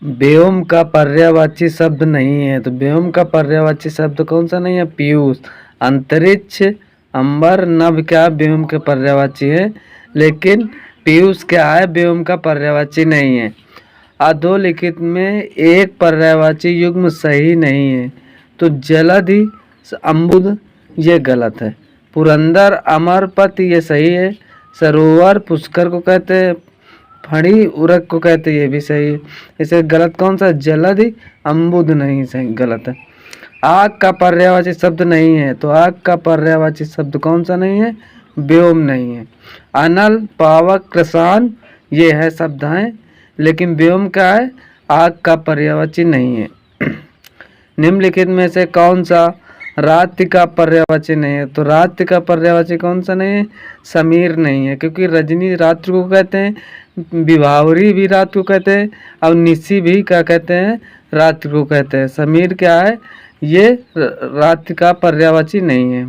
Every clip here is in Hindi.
व्योम का पर्यायवाची शब्द नहीं है, तो व्योम का पर्यायवाची शब्द कौन सा नहीं है? पीयूष। अंतरिक्ष, अंबर, नभ क्या व्योम के पर्यायवाची है, लेकिन पीयूष क्या है? व्योम का पर्यायवाची नहीं है। अधोलिखित में एक पर्यायवाची युग्म सही नहीं है, तो जलधि, अम्बुद ये गलत है। पुरंदर, अमरपत ये सही है। सरोवर पुष्कर को कहते हैं, फणी उरक को कहते हैं, ये भी सही है। इसे गलत कौन सा? जलधि, अम्बुद नहीं सही, गलत है। आग का पर्यायवाची शब्द नहीं है, तो आग का पर्यायवाची शब्द कौन सा नहीं है? व्योम नहीं है। अनल, पावक, कृषाण ये है शब्द हैं, लेकिन व्योम क्या है? आग का पर्यायवाची नहीं है। निम्नलिखित में से कौन सा रात्रि का पर्यायवाची नहीं है? तो रात्रि का पर्यायवाची कौन सा नहीं है? समीर नहीं है, क्योंकि रजनी रात्रि को कहते हैं, विभावरी भी रात को कहते हैं, और निशी भी क्या कहते हैं? रात्रि को कहते हैं। समीर क्या है? ये रात्रि का पर्यायवाची नहीं है।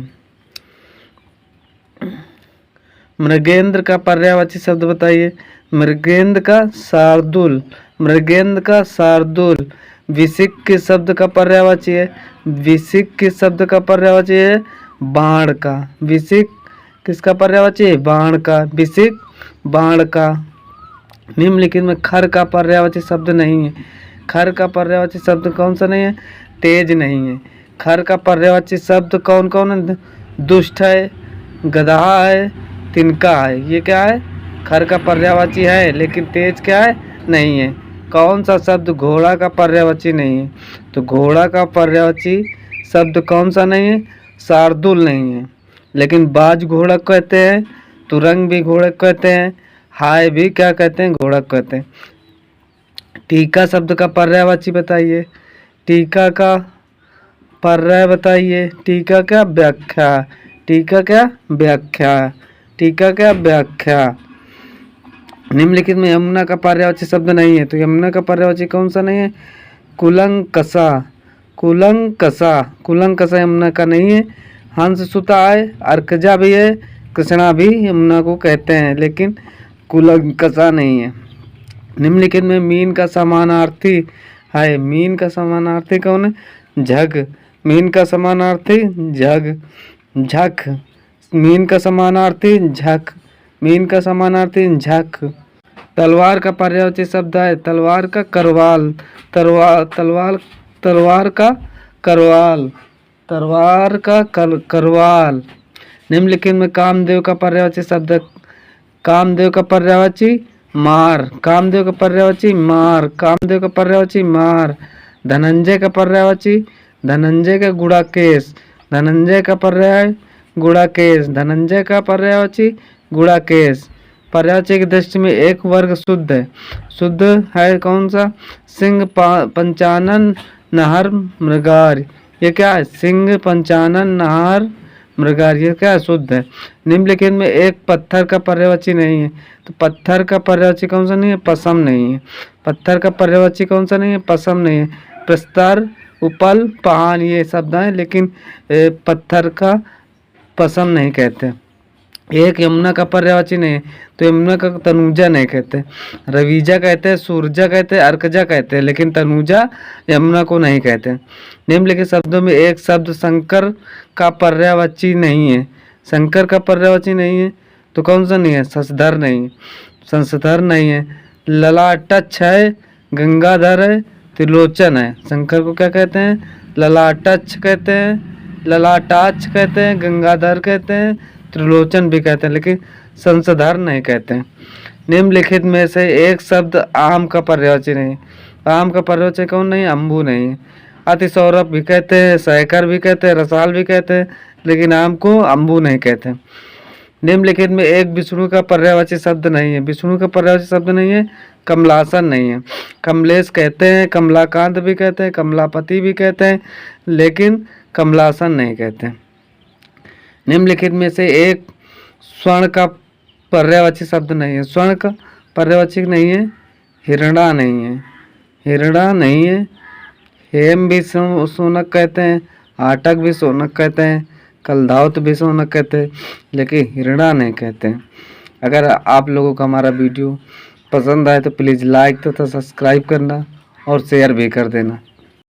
मृगेंद्र का पर्यायवाची शब्द बताइए। मृगेंद्र का शार्दुल, मृगेंद्र का शार्दुल। विसिक किस शब्द का पर्यायवाची है? विसिक किस शब्द का पर्यायवाची है? बाण का। विसिक किसका पर्यायवाची है? बाण का। विसिक बाण का। निम्नलिखित में खर का पर्यायवाची शब्द नहीं है। खर का पर्यायवाची शब्द कौन सा नहीं है? तेज नहीं है। खर का पर्यायवाची शब्द कौन कौन है? दुष्ट है, गधा है, तिनका है। ये क्या है? खर का पर्यायवाची है, लेकिन तेज क्या है? नहीं है। कौन सा शब्द घोड़ा का पर्यायवाची नहीं है? तो घोड़ा का पर्यायवाची शब्द कौन सा नहीं है? शार्दुल नहीं है, लेकिन बाज घोड़ा कहते हैं, तुरंग भी घोड़ा कहते हैं, हाय भी क्या कहते हैं? घोड़ा कहते हैं। टीका शब्द का पर्यायवाची बताइए। टीका का पर्याय बताइए। टीका क्या? व्याख्या। टीका क्या? व्याख्या। टीका क्या? व्याख्या। निम्नलिखित में यमुना का पर्यायवाची शब्द नहीं है, तो यमुना का पर्यायवाची कौन सा नहीं है? कुलंकसा। कुलंकसा, कुलंकसा यमुना का नहीं है। हंस सुता है, अर्कजा भी है, कृष्णा भी यमुना को कहते हैं, लेकिन कुलंकसा नहीं है। निम्नलिखित में मीन का समानार्थी है। मीन का समानार्थी कौन है? झग। मीन का समानार्थी झग, झक। मीन का समानार्थी झक। मीन का समानार्थी झक। तलवार का पर्यायवाची शब्द है। तलवार का करवाल। तलवार का करवाल। तलवार का करवाल। निम्नलिखित में कामदेव का पर्यायवाची शब्द। कामदेव का पर्यायवाची मार। कामदेव का पर्यायवाची मार। कामदेव का पर्यायवाची मार। धनंजय का पर्यायवाची, धनंजय का गुड़ाकेश। धनंजय का पर्याय गुड़ाकेश। धनंजय का पर्यायवाची गुड़ाकेश। पर्यायवाची की दृष्टि में एक वर्ग शुद्ध है। शुद्ध है कौन सा? सिंह, पंचानन, नहर, मृगार। ये क्या है? सिंह, पंचानन, नहर, मृगार। ये क्या है? शुद्ध है। निम्नलिखित में एक पत्थर का पर्यायवाची नहीं है, तो पत्थर का पर्यायवाची कौन सा नहीं है? पसम नहीं है। पत्थर का पर्यायवाची कौन सा नहीं है? पसम नहीं है। प्रस्तर, उपल, पहान ये शब्द हैं, लेकिन पत्थर का पसम नहीं कहते। एक यमुना का पर्यायवाची नहीं है, तो यमुना का तनुजा नहीं कहते। रवीजा कहते हैं, सूरजा कहते हैं, अर्कजा कहते हैं, लेकिन तनुजा यमुना को नहीं कहते। निम्नलिखित शब्दों में एक शब्द शंकर का पर्यायवाची नहीं है। शंकर का पर्यायवाची नहीं है, तो कौन सा नहीं है? शशधर नहीं है। शशधर नहीं है। ललाटच्छ है, गंगाधर है, त्रिलोचन है। शंकर को क्या कहते हैं? ललाटच्छ कहते हैं, ललाटाक्ष कहते हैं, गंगाधर कहते हैं, त्रिलोचन भी कहते हैं, लेकिन शंशधर नहीं कहते हैं। निम्नलिखित में से एक शब्द आम का पर्यायवाची नहीं। आम का पर्यायवाची कौन नहीं? अम्बू नहीं है। अतिसौरभ भी कहते हैं, सहकर भी कहते हैं, रसाल भी कहते हैं, लेकिन आम को अम्बू नहीं कहते। निम्नलिखित में एक विष्णु का पर्यायवाची शब्द नहीं है। विष्णु का पर्यायवाची शब्द नहीं है। कमलासन नहीं है। कमलेश कहते हैं, कमलाकांत भी कहते हैं, कमलापति भी कहते हैं, लेकिन कमलासन नहीं कहते। निम्नलिखित में से एक स्वर्ण का पर्यायवाची शब्द नहीं है। स्वर्ण का पर्यायवाची नहीं है। हिरणा नहीं है। हिरणा नहीं है। हेम भी सोनक कहते हैं, आटक भी सोनक कहते हैं, कलधावत भी सोनक कहते हैं, लेकिन हिरणा नहीं कहते हैं। अगर आप लोगों को हमारा वीडियो पसंद आए तो प्लीज़ लाइक तथा सब्सक्राइब करना और शेयर भी कर देना।